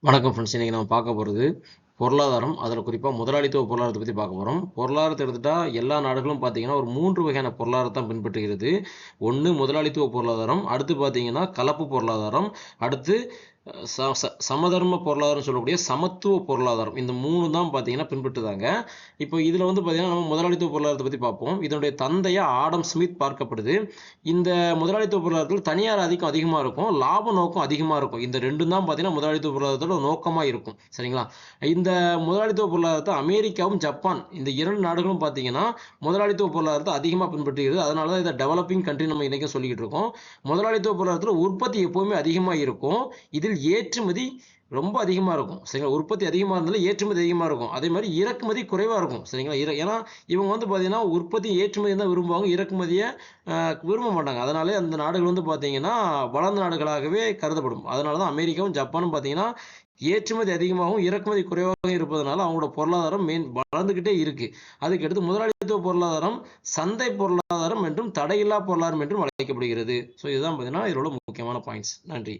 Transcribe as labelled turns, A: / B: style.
A: வணக்கம் ஃப்ரெண்ட்ஸ். இன்னைக்கு நம்ம பார்க்க போகிறது பொருளாதாரம். அதில் குறிப்பாக முதலாளித்துவ பொருளாதாரத்தை பற்றி பார்க்க போகிறோம். பொருளாதாரத்தை எடுத்துட்டா எல்லா நாடுகளும் பார்த்தீங்கன்னா ஒரு 3 வகையான பொருளாதாரத்தை பின்பற்றுகிறது. ஒன்று முதலாளித்துவ பொருளாதாரம், அடுத்து பார்த்தீங்கன்னா கலப்பு பொருளாதாரம், அடுத்து சமதர்ம பொருளாதாரம் சொல்லக்கூடிய சமத்துவ பொருளாதாரம். இந்த 3 தான் பார்த்தீங்கன்னா பின்பற்றுதாங்க. இப்போ இதில் வந்து பார்த்தீங்கன்னா நம்ம முதலாளித்துவ பொருளாதாரத்தை பற்றி பார்ப்போம். இதனுடைய தந்தையா ஆடம் ஸ்மித் பார்க்கப்படுது. இந்த முதலாளித்துவ பொருளாதாரத்தில் தனியார் ஆதிக்கம் அதிகமாக இருக்கும், லாப நோக்கம் அதிகமாக இருக்கும். இந்த ரெண்டும் தான் பார்த்தீங்கன்னா முதலாளித்துவ பொருளாதாரத்தோட நோக்கமாக இருக்கும். சரிங்களா? இந்த முதலாளித்துவ பொருளாதாரத்தை அமெரிக்காவும் ஜப்பான் இந்த 2 நாடுகளும் பார்த்தீங்கன்னா முதலாளித்துவ பொருளாதாரத்தை அதிகமாக பின்பற்றுகிறது. அதனால தான் இதை டெவலப்பிங் கண்ட்ரி நம்ம இன்றைக்கும் சொல்லிக்கிட்டு இருக்கோம். முதலாளித்துவ பொருளாதாரத்தில் உற்பத்தி எப்போவுமே அதிகமாக இருக்கும். இதில் ஏற்றுமதி ரொம்ப அதிகமாக இருக்கும். சரிங்களா? உற்பத்தி அதிகமாக இருந்தாலும் ஏற்றுமதி அதிகமாக இருக்கும். அதே மாதிரி இறக்குமதி குறைவாக இருக்கும். சரிங்களா? ஏன்னா இவங்க வந்து பார்த்தீங்கன்னா உற்பத்தி ஏற்றுமதி தான் விரும்புவாங்க, இறக்குமதியை விரும்ப மாட்டாங்க. அதனாலே அந்த நாடுகள் வந்து பார்த்தீங்கன்னா வளர்ந்த நாடுகளாகவே கருதப்படும். அதனால தான் அமெரிக்காவும் ஜப்பானும் பார்த்தீங்கன்னா ஏற்றுமதி அதிகமாகவும் இறக்குமதி குறைவாகவும் இருப்பதனால அவங்களோட பொருளாதாரம் வளர்ந்துக்கிட்டே இருக்கு. அதுக்கடுத்து முதலாளித்துவ பொருளாதாரம் சந்தை பொருளாதாரம் என்றும் தடையில்லா பொருளாதாரம் என்றும் அழைக்கப்படுகிறது. ஸோ இதுதான் பார்த்தீங்கன்னா இதோட முக்கியமான பாயிண்ட்ஸ். நன்றி.